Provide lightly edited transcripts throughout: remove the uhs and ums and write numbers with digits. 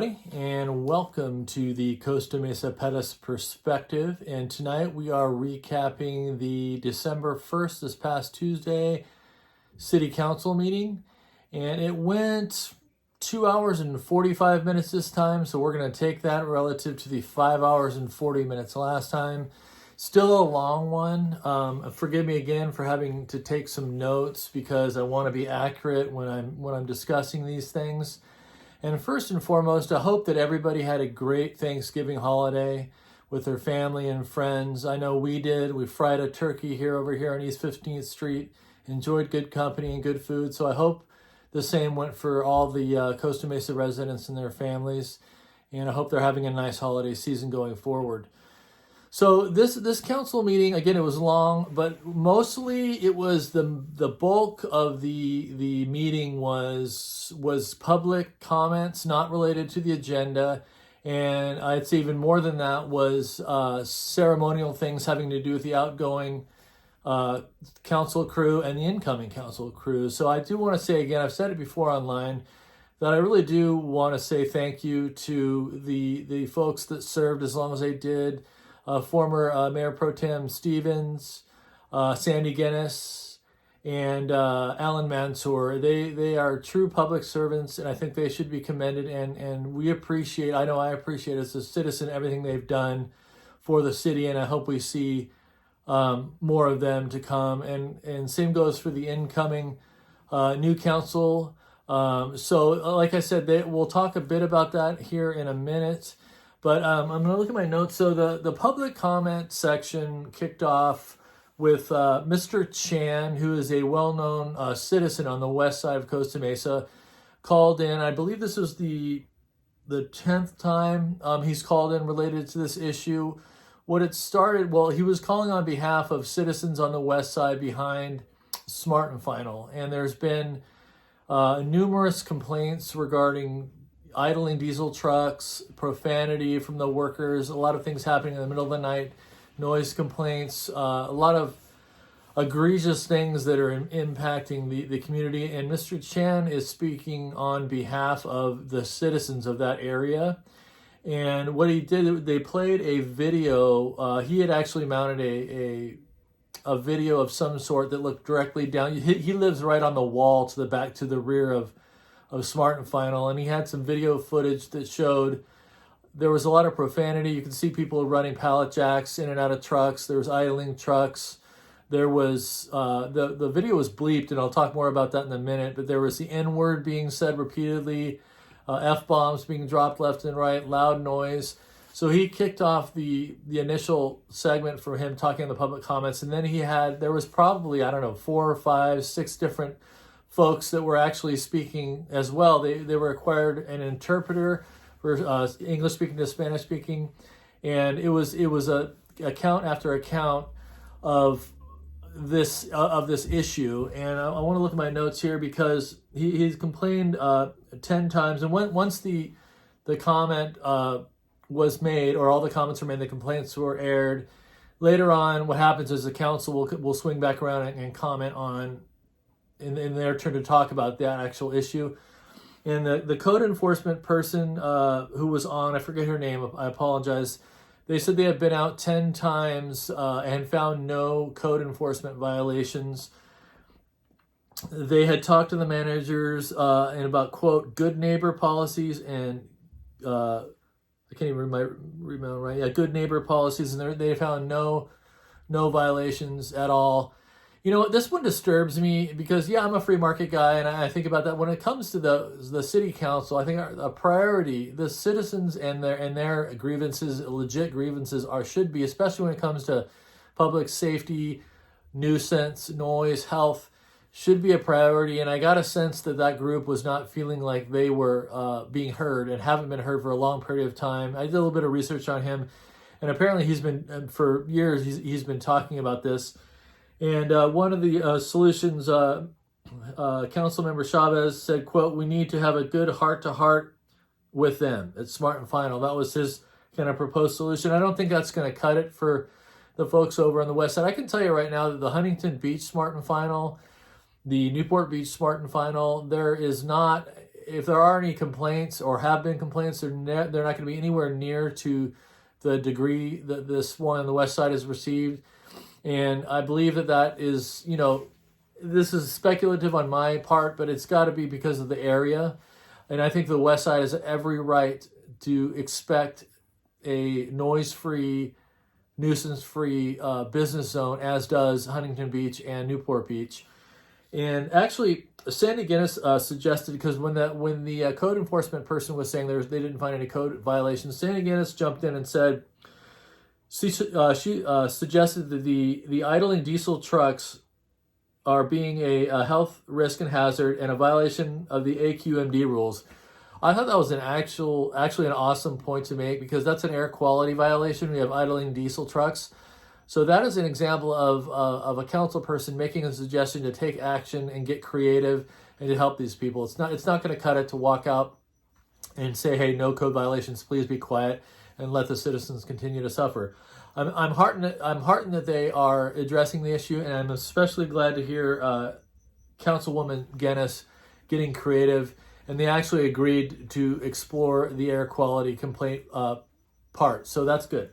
everybody, and welcome to the Costa Mesa Pettis Perspective. And tonight we are recapping the December 1st, this past Tuesday, City Council meeting. And it went 2 hours and 45 minutes this time, so we're going to take that relative to the 5 hours and 40 minutes last time. Still a long one. Forgive me again for having to take some notes because I want to be accurate when I'm discussing these things. And first and foremost, I hope that everybody had a great Thanksgiving holiday with their family and friends. I know we did. We fried a turkey over here on East 15th Street, enjoyed good company and good food. So I hope the same went for all the Costa Mesa residents and their families. And I hope they're having a nice holiday season going forward. So this council meeting, again, it was long, but mostly it was the bulk of the meeting was public comments not related to the agenda, and I'd say even more than that was ceremonial things having to do with the outgoing council crew and the incoming council crew. So I do want to say again, I've said it before online, that I really do want to say thank you to the folks that served as long as they did. Former Mayor Pro Tem Stevens, Sandy Guinness, and Alan Mansour. They are true public servants, and I think they should be commended. And we appreciate, I know I appreciate as a citizen, everything they've done for the city, and I hope we see more of them to come. And same goes for the incoming new council. So like I said, we'll talk a bit about that here in a minute. But I'm going to look at my notes. So the public comment section kicked off with Mr. Chan, who is a well-known citizen on the west side of Costa Mesa, called in. I believe this was the 10th time he's called in related to this issue. What it started, well, he was calling on behalf of citizens on the west side behind Smart and Final. And there's been numerous complaints regarding idling diesel trucks, profanity from the workers, a lot of things happening in the middle of the night, noise complaints, a lot of egregious things that are impacting the community. And Mr. Chan is speaking on behalf of the citizens of that area. And what he did, they played a video. He had actually mounted a video of some sort that looked directly down. He lives right on the wall to the rear of Smart and Final, and he had some video footage that showed there was a lot of profanity. You could see people running pallet jacks in and out of trucks. There was idling trucks. There was the video was bleeped, and I'll talk more about that in a minute, but there was the N-word being said repeatedly, F-bombs being dropped left and right, loud noise. So he kicked off the initial segment for him talking in the public comments, and then there was probably, 4, 5, 6 different folks that were actually speaking as well. They were required an interpreter for English speaking to Spanish speaking, and it was a account after account of this issue. And I want to look at my notes here because he's complained 10 times, and once the comment was made, or all the comments were made, the complaints were aired. Later on, what happens is the council will swing back around and comment on in their turn to talk about that actual issue. And the code enforcement person who was on, I forget her name, I apologize, they said they had been out 10 times and found no code enforcement violations. They had talked to the managers and about, quote, good neighbor policies and, I can't even remember right, yeah, good neighbor policies, and they found no violations at all. You know, this one disturbs me because, yeah, I'm a free market guy, and I think about that. When it comes to the city council, I think a priority, the citizens and their grievances, legit grievances, should be, especially when it comes to public safety, nuisance, noise, health, should be a priority. And I got a sense that group was not feeling like they were being heard and haven't been heard for a long period of time. I did a little bit of research on him, and apparently he's been, for years, he's been talking about this. And one of the solutions, Councilmember Chavez said, quote, we need to have a good heart-to-heart with them. It's Smart and Final. That was his kind of proposed solution. I don't think that's going to cut it for the folks over on the west side. I can tell you right now that the Huntington Beach Smart and Final, the Newport Beach Smart and Final, there is not if there are any complaints or have been complaints, they're not going to be anywhere near to the degree that this one on the west side has received. And I believe that is, this is speculative on my part, but it's got to be because of the area. And I think the west side has every right to expect a noise-free, nuisance-free business zone, as does Huntington Beach and Newport Beach. And actually, Sandy Guinness suggested, because when the code enforcement person was saying they didn't find any code violations, Sandy Guinness jumped in and said she suggested that the idling diesel trucks are being a health risk and hazard and a violation of the AQMD rules. I thought that was actually an awesome point to make, because that's an air quality violation. We have idling diesel trucks. So that is an example of a council person making a suggestion to take action and get creative and to help these people. It's not going to cut it to walk out and say, hey, no code violations, please be quiet, and let the citizens continue to suffer. I'm heartened that they are addressing the issue, and I'm especially glad to hear Councilwoman Guinness getting creative, and they actually agreed to explore the air quality complaint part. So that's good.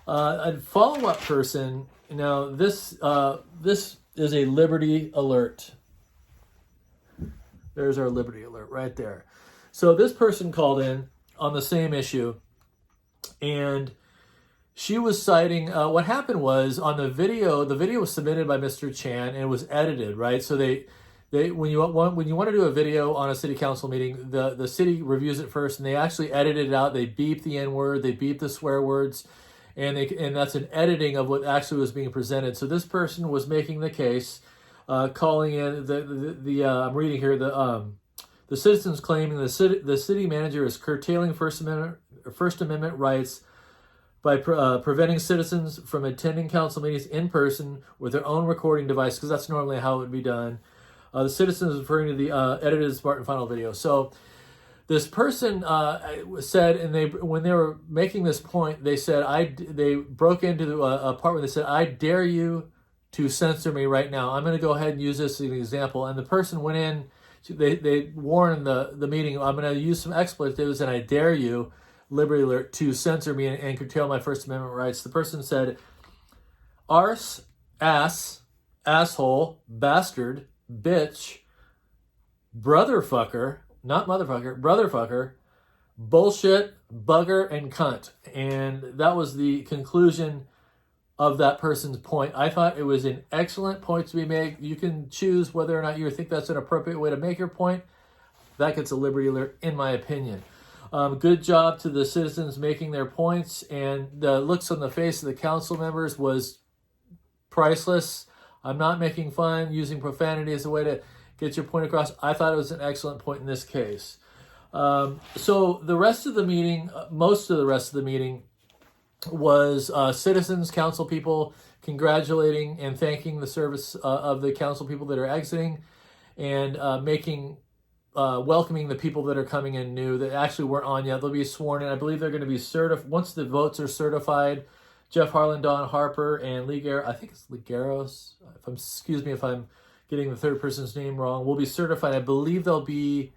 A follow-up person. Now this is a Liberty alert. There's our Liberty alert right there. So this person called in on the same issue, and she was citing what happened was on the video was submitted by Mr. Chan and it was edited, right? So they when you want to do a video on a city council meeting, the city reviews it first, and they actually edited it out. They beep the N-word, they beep the swear words, and that's an editing of what actually was being presented. So this person was making the case, calling in the I'm reading here, the citizens claiming the city manager is curtailing First Amendment rights by preventing citizens from attending council meetings in person with their own recording device, because that's normally how it would be done. The citizens referring to the edited Spartan Final video. So this person said, and when they were making this point, they said, they broke into a part where they said, I dare you to censor me right now. I'm going to go ahead and use this as an example. And the person went in, they warned the meeting, I'm going to use some expletives, and I dare you, Liberty Alert, to censor me and curtail my First Amendment rights. The person said, arse, ass, asshole, bastard, bitch, brotherfucker, not motherfucker, brotherfucker, bullshit, bugger, and cunt. And that was the conclusion of that person's point. I thought it was an excellent point to be made. You can choose whether or not you think that's an appropriate way to make your point. That gets a Liberty Alert, in my opinion. Good job to the citizens making their points, and the looks on the face of the council members was priceless. I'm not making fun, using profanity as a way to get your point across. I thought it was an excellent point in this case. So the rest of the meeting, most of the rest of the meeting was citizens, council people congratulating and thanking the service of the council people that are exiting, and welcoming the people that are coming in new that actually weren't on yet. They'll be sworn in. I believe they're going to be certified. Once the votes are certified, Jeff Harlan, Don Harper, and I think it's Ligeros. Excuse me if I'm getting the third person's name wrong. Will be certified. I believe they'll be.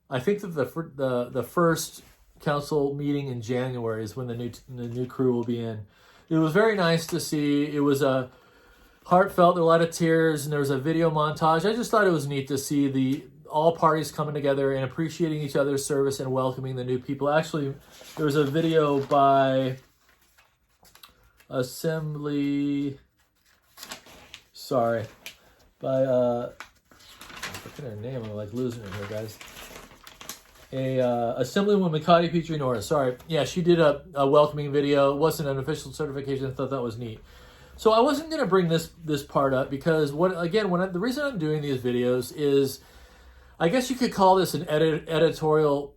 I think that the first council meeting in January is when the new crew will be in. It was very nice to see. It was a heartfelt. There were a lot of tears, and there was a video montage. I just thought it was neat to see all parties coming together and appreciating each other's service and welcoming the new people. Actually, there was a video by I forget her name. I'm like losing it here, guys. Assemblywoman Cotty Petrie Norris. Sorry. Yeah, she did a welcoming video. It wasn't an official certification. I thought that was neat. So I wasn't going to bring this part up because the reason I'm doing these videos is, I guess you could call this an editorial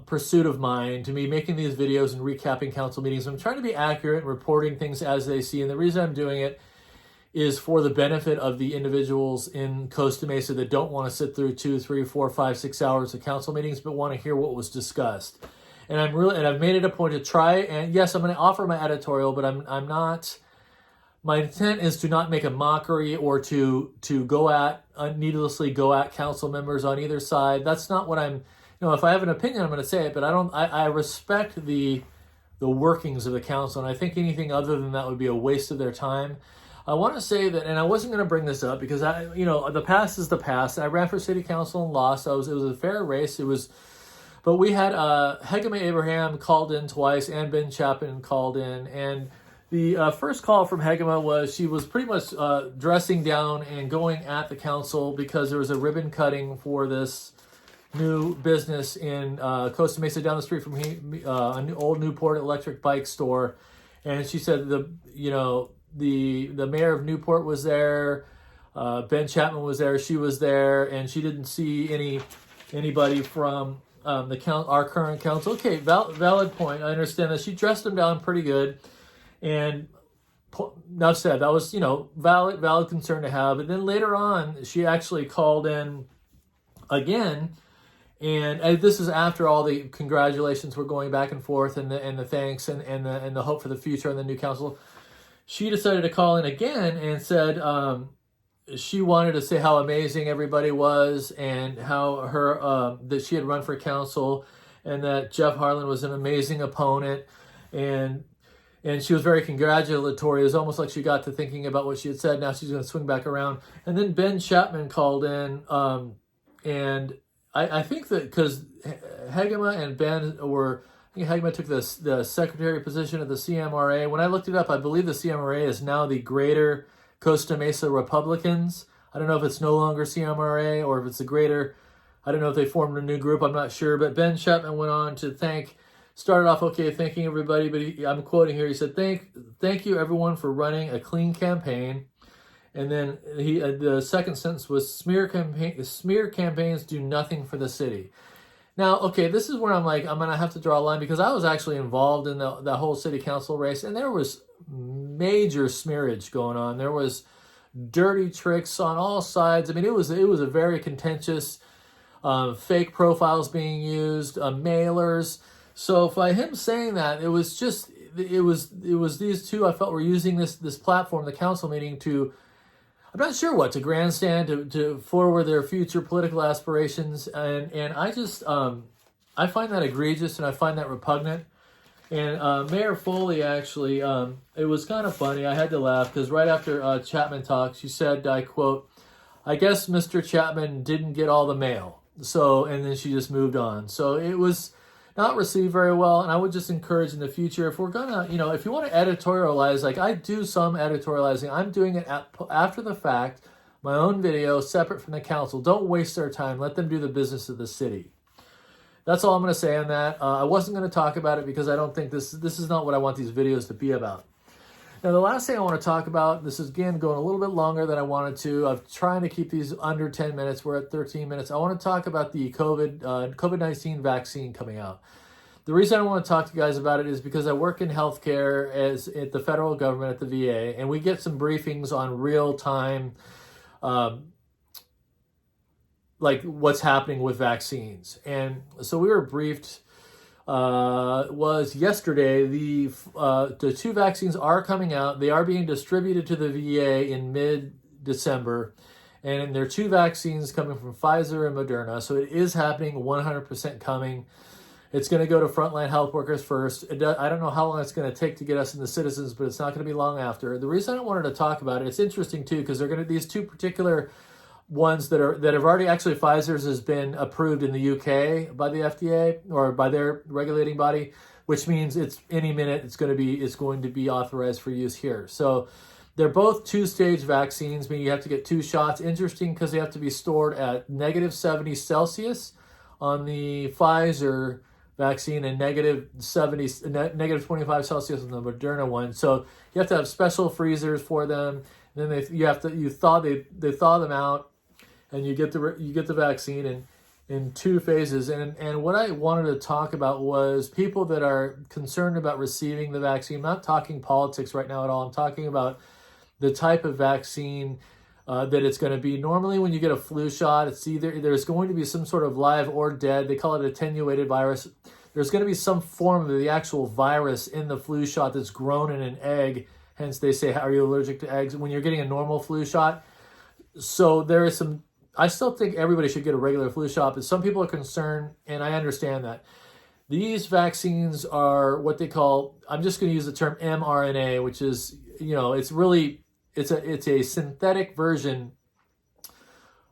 pursuit of mine, to me, making these videos and recapping council meetings. I'm trying to be accurate and reporting things as they see. And the reason I'm doing it is for the benefit of the individuals in Costa Mesa that don't want to sit through 2, 3, 4, 5, 6 hours of council meetings, but want to hear what was discussed. And I've made it a point to try, and yes, I'm going to offer my editorial, but my intent is to not make a mockery or to go at needlessly go at council members on either side. That's not what I'm, if I have an opinion, I'm going to say it, but I respect the workings of the council, and I think anything other than that would be a waste of their time. I want to say that, and I wasn't going to bring this up because the past is the past. I ran for city council and lost. It was a fair race. But we had Hegema Abraham called in twice and Ben Chapman called in. And the first call from Hegema was she was pretty much dressing down and going at the council because there was a ribbon cutting for this new business in Costa Mesa down the street from an old Newport electric bike store. And she said the mayor of Newport was there, Ben Chapman was there, she was there, and she didn't see anybody from our current council. Okay, valid point. I understand that she dressed them down pretty good, and enough said. That was valid concern to have. And then later on, she actually called in again, and this is after all the congratulations were going back and forth, and the thanks and the hope for the future and the new council. She decided to call in again and said she wanted to say how amazing everybody was and how that she had run for council and that Jeff Harlan was an amazing opponent, and she was very congratulatory. It was almost like she got to thinking about what she had said. Now she's going to swing back around. And then Ben Chapman called in, and I think that because Hegema and Ben I think Hegema took the secretary position at the CMRA. When I looked it up, I believe the CMRA is now the Greater Costa Mesa Republicans. I don't know if it's no longer CMRA or if it's the Greater. I don't know if they formed a new group. I'm not sure. But Ben Chapman went on to started off thanking everybody. But I'm quoting here. He said, "Thank you everyone for running a clean campaign." And then the second sentence was smear campaigns do nothing for the city. Now, this is where I'm going to have to draw a line because I was actually involved in the whole city council race, and there was major smearage going on. There was dirty tricks on all sides. I mean, it was a very contentious, fake profiles being used, mailers. So by him saying that, it was these two I felt were using this platform, the council meeting, I'm not sure what, to grandstand, to forward their future political aspirations. And I just, I find that egregious and I find that repugnant. And Mayor Foley actually, it was kind of funny. I had to laugh because right after Chapman talked, she said, I quote, "I guess Mr. Chapman didn't get all the mail." So, and then she just moved on. So it was not received very well. And I would just encourage in the future, if we're gonna, if you want to editorialize, like I do some editorializing, I'm doing it after the fact, my own video, separate from the council. Don't waste their time. Let them do the business of the city. That's all I'm going to say on that. I wasn't going to talk about it because I don't think this is not what I want these videos to be about. Now, the last thing I want to talk about, this is again going a little bit longer than I wanted to. I'm trying to keep these under 10 minutes. We're at 13 minutes. I want to talk about the COVID-19 vaccine coming out. The reason I want to talk to you guys about it is because I work in healthcare at the federal government, at the VA, and we get some briefings on real-time, like what's happening with vaccines. And so we were briefed, was yesterday, the two vaccines are coming out. They are being distributed to the VA in mid-December. And there are two vaccines coming from Pfizer and Moderna. So it is happening, 100% coming. It's going to go to frontline health workers first. I don't know how long it's going to take to get us in the citizens, but it's not going to be long after. The reason I wanted to talk about it, it's interesting too, because these two particular ones that have already, actually Pfizer's has been approved in the UK by the FDA or by their regulating body, which means it's any minute it's going to be authorized for use here. So they're both two-stage vaccines, meaning you have to get two shots. Interesting because they have to be stored at -70 Celsius on the Pfizer vaccine and -25 Celsius on the Moderna one. So you have to have special freezers for them. Then they thaw them out, and you get the vaccine in two phases. And what I wanted to talk about was people that are concerned about receiving the vaccine. I'm not talking politics right now at all. I'm talking about the type of vaccine that it's going to be. Normally when you get a flu shot, it's either there's going to be some sort of live or dead. They call it attenuated virus. There's going to be some form of the actual virus in the flu shot that's grown in an egg. Hence they say, are you allergic to eggs? When you're getting a normal flu shot. So there is some I still think everybody should get a regular flu shot, but some people are concerned, and I understand that. These vaccines are what they call, I'm just going to use the term mRNA, which is, it's a synthetic version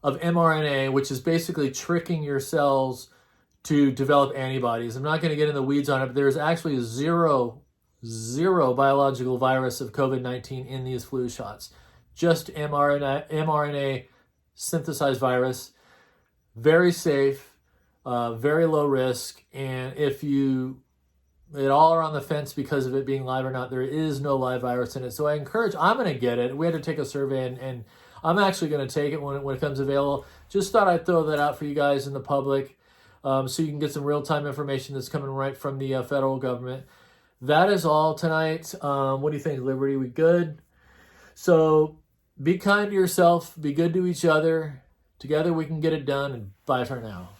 of mRNA, which is basically tricking your cells to develop antibodies. I'm not going to get in the weeds on it, but there's actually zero biological virus of COVID-19 in these flu shots. Just mRNA synthesized virus, very safe, very low risk, and if you at all are on the fence because of it being live or not, there is no live virus in it. So I'm going to get it. We had to take a survey, and I'm actually going to take it when it comes available. Just thought I'd throw that out for you guys in the public, so you can get some real-time information that's coming right from the federal government. That is all tonight. What do you think, Liberty? We good? So be kind to yourself. Be good to each other. Together we can get it done. And bye for now.